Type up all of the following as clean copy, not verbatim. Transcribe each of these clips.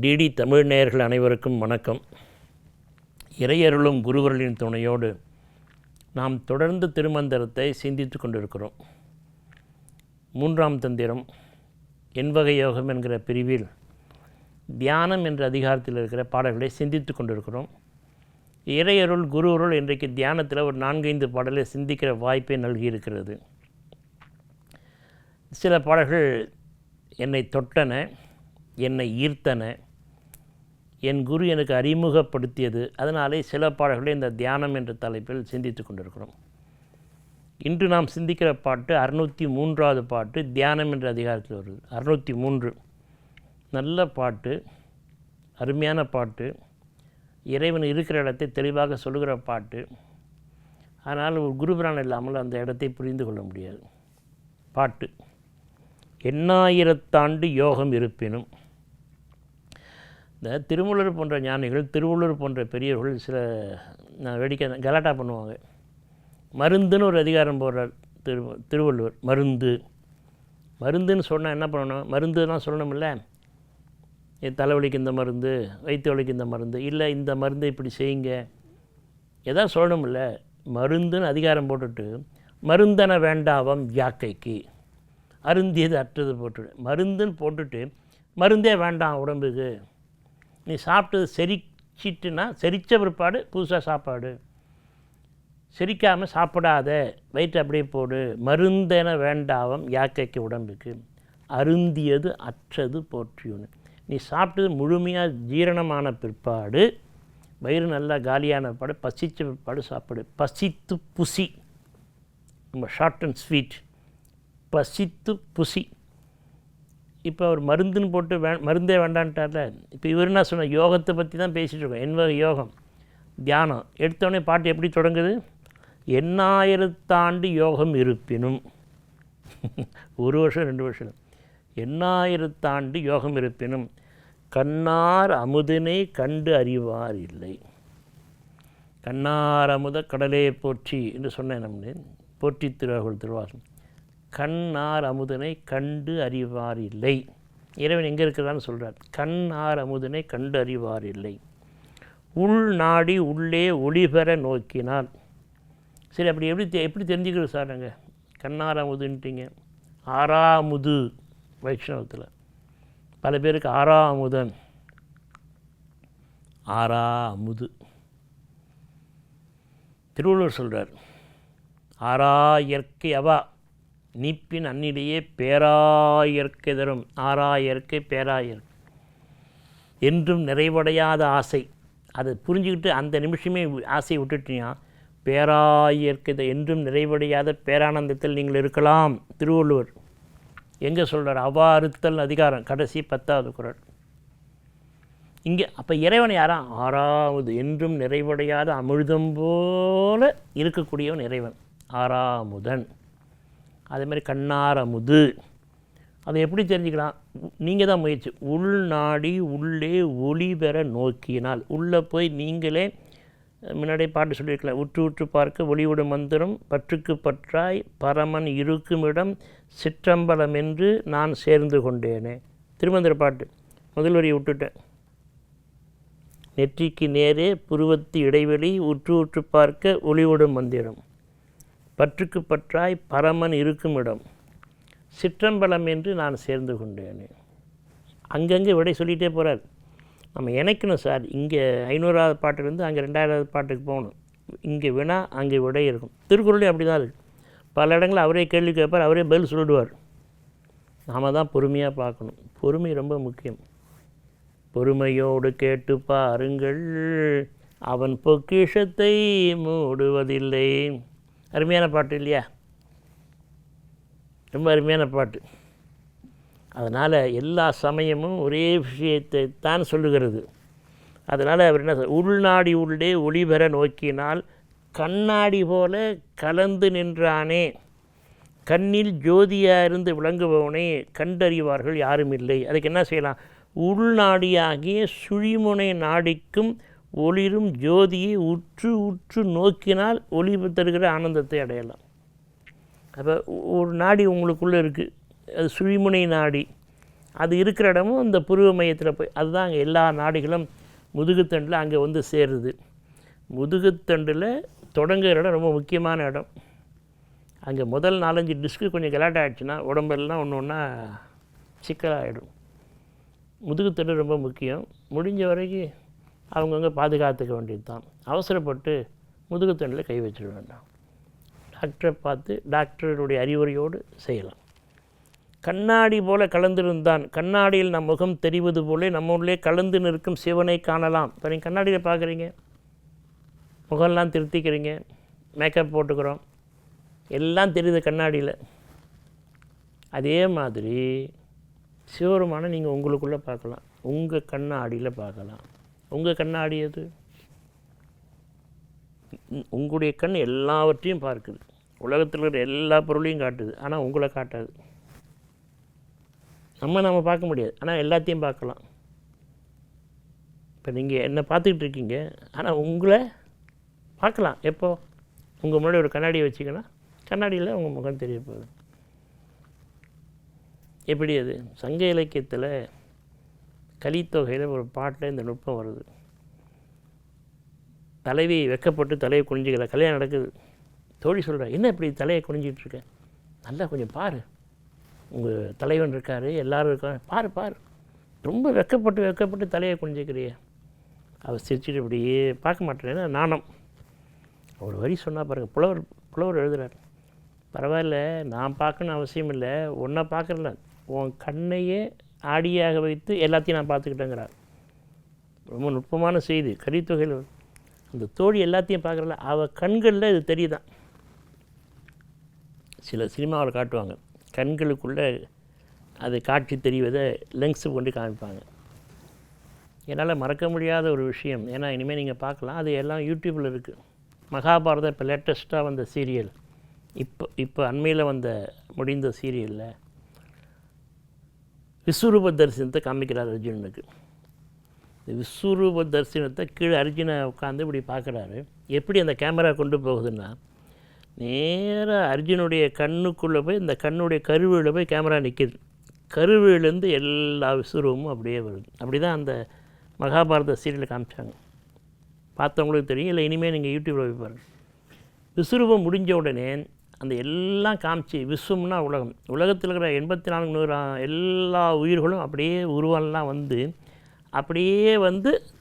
DD Tamil நேயர்கள் அனைவருக்கும் வணக்கம். இறையருளும் குருவருளின் துணையோடு நாம் தொடர்ந்து திருமந்திரத்தை சிந்தித்து கொண்டிருக்கிறோம். 3ஆம் தந்திரம் எண்வகை யோகம் என்கிற பிரிவில் தியானம் என்ற அதிகாரத்தில் இருக்கிற பாடல்களை சிந்தித்து கொண்டிருக்கிறோம். இறையருள் குருவருள் இன்றைக்கு தியானத்தில் ஒரு 4-5 பாடலை சிந்திக்கிற வாய்ப்பை நல்கியிருக்கிறது. சில பாடல்கள் என்னை தொட்டன, என்னை ஈர்த்தன, என் குரு எனக்கு அறிமுகப்படுத்தியது. அதனாலே சில பாடல்களை இந்த தியானம் என்ற தலைப்பில் சிந்தித்து கொண்டிருக்கிறோம். இன்று நாம் சிந்திக்கிற பாட்டு 603வது பாட்டு, தியானம் என்ற அதிகாரத்தில் வருது. 603 நல்ல பாட்டு, அருமையான பாட்டு, இறைவன் இருக்கிற இடத்தை தெளிவாக சொல்லுகிற பாட்டு. ஆனால் ஒரு குருபிரான் இல்லாமல் அந்த இடத்தை புரிந்து கொள்ள முடியாது. பாட்டு எண்ணாயிரத்தாண்டு யோகம் இருப்பினும். இந்த திருமூலர் போன்ற ஞானிகள், திருவள்ளுவர் போன்ற பெரியவர்கள் சில வேடிக்கை கலாட்டா பண்ணுவாங்க. மருந்துன்னு ஒரு அதிகாரம் போடுறார் திருவள்ளுவர். மருந்துன்னு சொன்னால் என்ன பண்ணணும்? மருந்துலாம் சொல்லணும்ல. தலைவலிக்கு இந்த மருந்து, வயிற்று வலிக்கு இந்த மருந்து, இல்லை இந்த மருந்து இப்படி செய்யுங்க, எதாவது சொல்லணும்ல. மருந்துன்னு அதிகாரம் போட்டுட்டு மருந்தன வேண்டாவம் யாக்கைக்கு, அருந்தியது அற்றது போட்டுவிடு. மருந்துன்னு போட்டுட்டு மருந்தே வேண்டாம் உடம்புக்கு, நீ சாப்பிட்டது செரிச்சிட்டுனா செரித்த பிற்பாடு புதுசாக சாப்பாடு, செரிக்காமல் சாப்பிடாத, வயிற்று அப்படியே போடு. மருந்தென வேண்டாவம் யாக்கைக்கு உடம்புக்கு, அருந்தியது அற்றது போற்றியுன்னு. நீ சாப்பிட்டது முழுமையாக ஜீரணமான பிற்பாடு, வயிறு நல்லா காலியான பிற்பாடு, பசித்த பிற்பாடு சாப்பிடு. பசித்து புசி, ரொம்ப ஷார்ட் அண்ட் ஸ்வீட். பசித்து புசி. இப்போ அவர் மருந்துன்னு போட்டு மருந்தே வேண்டான்ட்டார்ல. இப்போ இவர் என்ன சொன்ன, யோகத்தை பற்றி தான் பேசிகிட்டு இருக்கோம். எண்வகை யோகம், தியானம். எடுத்தோடனே பாட்டு எப்படி தொடங்குது? எண்ணாயிரத்தாண்டு யோகம் இருப்பினும். 1 வருஷம் 2 வருஷம், எண்ணாயிரத்தாண்டு யோகம் இருப்பினும் கண்ணார் அமுதினை கண்டு அறிவார் இல்லை. கண்ணார் அமுத கடலே போற்றி என்று சொன்னேன். நம்ம போற்றி திருவாசகம். கண்ணார் அமுதனை கண்டு அறிவார் இல்லை. இறைவன் எங்கே இருக்கிறான்னு சொல்கிறார். கண்ணார் அமுதனை கண்டு அறிவார் இல்லை. உள் நாடி உள்ளே ஒளிபெற நோக்கினான். சரி, அப்படி எப்படி தெரிஞ்சுக்கிறது சார்? நாங்கள் கண்ணார் அமுதுன்ட்டிங்க. ஆறாமுது வைஷ்ணவத்தில் பல பேருக்கு ஆறாமுதன், ஆறாமுது. திருவள்ளுவர் சொல்கிறார், ஆறாயிற்கை அவா நீப்பின் அந்நிலையே பேராயிற்கை தரும். ஆறாயிற்கை பேராயிற்கை என்றும் நிறைவடையாத ஆசை. அதை புரிஞ்சுக்கிட்டு அந்த நிமிஷமே ஆசையை விட்டுட்டீங்கன்னா பேராயிற்கை என்றும் நிறைவடையாத பேரானந்தத்தில் நீங்கள் இருக்கலாம். திருவள்ளுவர் எங்கே சொல்கிறார்? அவா அறுத்தல் அதிகாரம், கடைசி 10வது குறள். இங்கே அப்போ இறைவன் யாரா? ஆறாவது, என்றும் நிறைவடையாத அமிர்தம் போல இருக்கக்கூடியவன் இறைவன், ஆறாமுதன். அதேமாதிரி கண்ணார் அமுது. அதை எப்படி தெரிஞ்சுக்கலாம்? நீங்கள் தான் முயற்சி. உள்நாடி உள்ளே ஒளி பெற நோக்கினால். உள்ளே போய் நீங்களே முன்னாடி பாட்டு சொல்லியிருக்கலாம். உற்று உற்று பார்க்க ஒளிவிடும் மந்திரம், பற்றுக்கு பற்றாய் பரமன் இருக்குமிடம் சிற்றம்பலம் என்று நான் சேர்ந்து கொண்டேனே. திருமந்திர பாட்டு முதல் வரியை விட்டுட்டேன். நெற்றிக்கு நேரே புருவத்து இடைவெளி, உற்று உற்று பார்க்க ஒளிவிடும் மந்திரம், பற்றுக்கு பற்றாய் பரமன் இருக்கும் இடம், சிற்றம்பலம் என்று நான் சேர்ந்து கொண்டேனே. அங்கங்கே விடை சொல்லிகிட்டே போகிறார். நம்ம இணைக்கணும் சார். இங்கே 500வது பாட்டுலேருந்து அங்கே 2000வது பாட்டுக்கு போகணும். இங்கே வினா அங்கே விடை இருக்கும். திருக்குறளே அப்படி தான் இருக்குது. பல இடங்களில் அவரே கேள்வி கேட்பார், அவரே பதில் சொல்லிடுவார். நாம் தான் பொறுமையாக பார்க்கணும். பொறுமை ரொம்ப முக்கியம். பொறுமையோடு கேட்டு பாருங்கள், அவன் பொக்கிஷத்தை மூடுவதில்லை. அருமையான பாட்டு இல்லையா? ரொம்ப அருமையான பாட்டு. அதனால் எல்லா சமயமும் ஒரே விஷயத்தை தான் சொல்லுகிறது. அதனால் அவர் என்ன சொல், உள்நாடி உள்ளே ஒளிபெற நோக்கினால் கண்ணாடி போல கலந்து நின்றானே, கண்ணில் ஜோதியாக இருந்து விளங்குபவனே கண்டறிவார்கள் யாரும் இல்லை. அதுக்கு என்ன செய்யலாம்? உள்நாடியாகிய சுழிமுனை நாடிக்கும் ஒளிரும் ஜோதியை உற்று உற்று நோக்கினால் ஒளி தருகிற ஆனந்தத்தை அடையலாம். அப்போ ஒரு நாடி உங்களுக்குள்ளே இருக்குது, அது சுழிமுனை நாடி. அது இருக்கிற இடமும் இந்த புருவ மையத்தில் போய் அதுதான் அங்கே எல்லா நாடிகளும் முதுகுத்தண்டில் அங்கே வந்து சேருது. முதுகுத்தண்டில் தொடங்குகிற இடம் ரொம்ப முக்கியமான இடம். அங்கே முதல் 4-5 டிஸ்க்கு கொஞ்சம் கலாட் ஆகிடுச்சுன்னா உடம்பெல்லாம் ஒன்று ஒன்றா சிக்கலாகிடும். முதுகுத்தண்டு ரொம்ப முக்கியம். முடிஞ்ச வரைக்கும் அவங்கவுங்க பாதுகாத்துக்க வேண்டியது தான். அவசரப்பட்டு முதுகுத்தண்டில் கை வச்சிட வேண்டாம். டாக்டரை பார்த்து டாக்டருடைய அறிவுரையோடு செய்யலாம். கண்ணாடி போல கலந்திருந்தான், கண்ணாடியில் நம் முகம் தெரிவது போல நம்ம உள்ளே கலந்து நிற்கும் சிவனை காணலாம். இப்போ நீங்கள் கண்ணாடியில் பார்க்குறீங்க, முகம்லாம் திருத்திக்கிறீங்க, மேக்கப் போட்டுக்கிறோம், எல்லாம் தெரியுது கண்ணாடியில். அதே மாதிரி சிவருமான நீங்கள் உங்களுக்குள்ளே பார்க்கலாம், உங்கள் கண்ணாடியில் பார்க்கலாம். உங்கள் கண்ணாடி எது? உங்களுடைய கண் எல்லாவற்றையும் பார்க்குது, உலகத்தில் இருக்கிற எல்லா பொருளையும் காட்டுது, ஆனால் உங்களை காட்டாது. நம்ம பார்க்க முடியாது, ஆனால் எல்லாத்தையும் பார்க்கலாம். இப்போ நீங்கள் என்ன பார்த்துக்கிட்டு இருக்கீங்க, ஆனால் உங்களை பார்க்கலாம். எப்போ? உங்கள் முன்னாடி ஒரு கண்ணாடியை வச்சிங்கன்னா கண்ணாடியில் உங்கள் முகம் தெரிய போகுது. எப்படி அது? சங்க இலக்கியத்தில் கலித்தொகையில் ஒரு பாட்டில் இந்த நுட்பம் வருது. தலைவி வெக்கப்பட்டு தலையை குனிஞ்சிக்கல, கல்யாணம் நடக்குது. தோழி சொல்கிறேன், என்ன இப்படி தலையை குனிஞ்சிட்ருக்கேன், நல்லா கொஞ்சம் பாரு, உங்கள் தலைவன் இருக்கார், எல்லோரும் இருக்காங்க, பாரு பாரு, ரொம்ப வெக்கப்பட்டு தலையை குனிஞ்சிக்கிறியே. அவர் சிரிச்சுட்டு இப்படியே பார்க்க மாட்டேன், நாணம். ஒரு வரி சொன்னால் பாருங்கள், புலவர் எழுதுகிறார், பரவாயில்ல நான் பார்க்கணுன்னு அவசியம் இல்லை, ஒன்றை பார்க்குறல, உன் கண்ணையே ஆடியாக வைத்து எல்லாத்தையும் நான் பார்த்துக்கிட்டேங்கிறார். ரொம்ப நுட்பமான செய்தி. கலித்தொகையில் அந்த தோழி எல்லாத்தையும் பார்க்குறல, அவள் கண்களில் இது தெரியுதான். சில சினிமாவில் காட்டுவாங்க, கண்களுக்குள்ளே அது காட்சி தெரிவதை லென்ஸு கொண்டு காமிப்பாங்க. என்னால் மறக்க முடியாத ஒரு விஷயம், ஏன்னா இனிமேல் நீங்கள் பார்க்கலாம், அது எல்லாம் யூடியூப்பில் இருக்குது. மகாபாரதம் இப்போ லேட்டஸ்ட்டாக வந்த சீரியல், இப்போ அண்மையில் முடிந்த சீரியலில் விஸ்வரூப தரிசனத்தை காமிக்கிறார் அர்ஜுனனுக்கு. இந்த விஸ்வரூப தரிசனத்தை கீழே அர்ஜுனை உட்காந்து இப்படி பார்க்குறாரு. எப்படி அந்த கேமரா கொண்டு போகுதுன்னா, நேராக அர்ஜுனுடைய கண்ணுக்குள்ளே போய் இந்த கண்ணுடைய கருவியில் போய் கேமரா நிற்கிது. கருவிலேருந்து எல்லா விஸ்வரூபமும் அப்படியே வருது. அப்படி தான் அந்த மகாபாரத சீரியலில் காமிச்சாங்க. பார்த்தவங்களுக்கு தெரியும், இல்லை இனிமேல் நீங்கள் யூடியூப்பில் போய் பாருங்கள். விஸ்வரூபம் முடிஞ்ச உடனே அந்த எல்லாம் காமிச்சு, விஸ்வம்னா உலகம், உலகத்தில் இருக்கிற 84 எல்லா உயிர்களும் அப்படியே உருவம்லாம் அப்படியே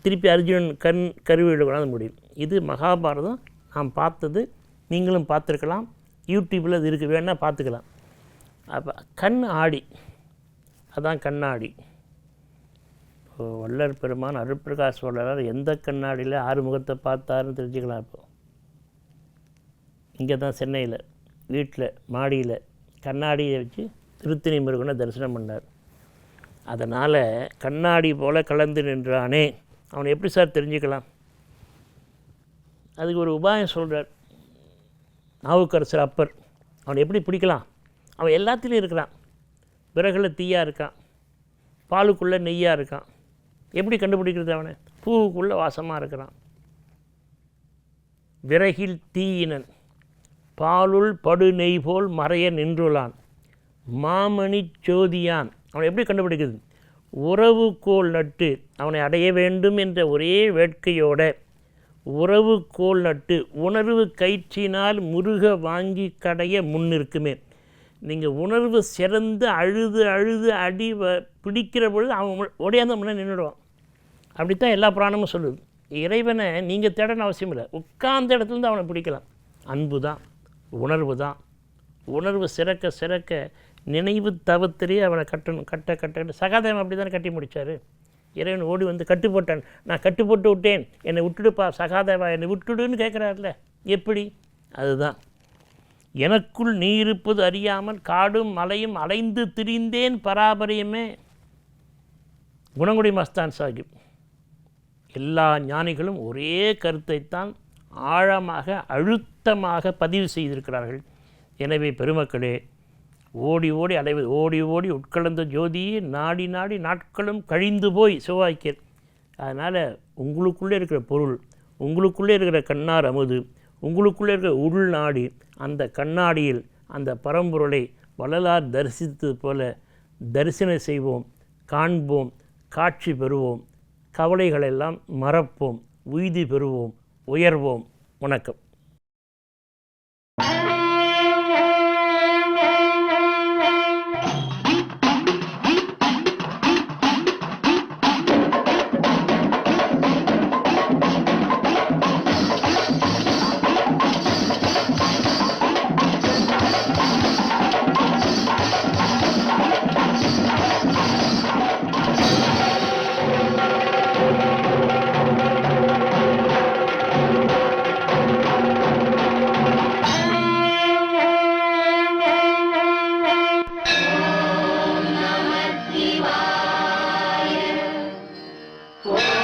திருப்பி அர்ஜுனன் கருவியில் கொண்டாந்து முடியும். இது மகாபாரதம் நாம் பார்த்தது, நீங்களும் பார்த்துருக்கலாம், யூடியூப்பில் அது இருக்குது, வேணால் பார்த்துக்கலாம். அப்போ கண் ஆடி, அதான் கண்ணாடி. இப்போது வள்ளல் பெருமான் அருட்பிரகாஷ் வள்ளலார் எந்த கண்ணாடியில் ஆறுமுகத்தை பார்த்தாருன்னு தெரிஞ்சுக்கலாம். இப்போது இங்கே தான் சென்னையில் வீட்டில் மாடியில் கண்ணாடியை வச்சு திருத்தணி முருகனை தரிசனம் பண்ணார். அதனால் கண்ணாடி போல் கலந்து நின்றானே, அவனை எப்படி சார் தெரிஞ்சுக்கலாம்? அதுக்கு ஒரு உபாயம் சொல்கிறார் நாவுக்கரசர் அப்பர். அவனை எப்படி பிடிக்கலாம்? அவன் எல்லாத்துலேயும் இருக்கிறான். விறகுல தீயாக இருக்கான், பாலுக்குள்ளே நெய்யாக இருக்கான். எப்படி கண்டுபிடிக்கிறது அவனை? பூவுக்குள்ளே வாசமாக இருக்கிறான். விறகில் தீயினன், பாலுள் படு நெய் போல் மறைய நின்றுளான், மாமணி சோதியான். அவனை எப்படி கண்டுபிடிக்கிறது? உறவுகோல் நட்டு அவனை அடைய வேண்டும் என்ற ஒரே வேட்கையோட உறவுகோல் நட்டு உணர்வு கயிற்றினால் முருக வாங்கி கடைய முன்னிற்குமே. நீங்கள் உணர்வு சிறந்து அழுது அடி பிடிக்கிற பொழுது அவன் உடையாந்த முன்னே நின்றுடுவான். அப்படித்தான் எல்லா புராணமும் சொல்லுது. இறைவனை நீங்கள் தேடணும் அவசியம் இல்லை, உட்கார்ந்த இடத்துலேருந்து அவனை பிடிக்கலாம். அன்பு தான், உணர்வு தான். உணர்வு சிறக்க நினைவு தவத்திலே அவனை கட்ட சகாதேவன் அப்படி தானே கட்டி முடித்தார். இறைவன் ஓடி கட்டு போட்டான். நான் கட்டு போட்டு விட்டேன், என்னை விட்டுடுப்பா சகாதேவா, என்னை விட்டுடுன்னு கேட்குறாருல. எப்படி? அதுதான், எனக்குள் நீ இருப்பது அறியாமல் காடும் மலையும் அலைந்து திரிந்தேன் பராபரியமே. குணங்குடி மஸ்தான் சாஹிப். எல்லா ஞானிகளும் ஒரே கருத்தைத்தான் ஆழமாக அழுத்தமாக பதிவு செய்திருக்கிறார்கள். எனவே பெருமக்களே, ஓடி அலைவது, ஓடி உட்கலந்த ஜோதியே நாடி நாட்களும் கழிந்து போய் சிவாய்க்கர். அதனால் உங்களுக்குள்ளே இருக்கிற பொருள், உங்களுக்குள்ளே இருக்கிற கண்ணார் அமுது, உங்களுக்குள்ளே இருக்கிற உள் நாடி, அந்த கண்ணாடியில் அந்த பரம்பொருளை வள்ளலார் தரிசித்தது போல தரிசனம் செய்வோம். காண்போம், காட்சி பெறுவோம், கவலைகளெல்லாம் மறப்போம், உய்தி பெறுவோம், உயர்வோம். வணக்கம். Whoa.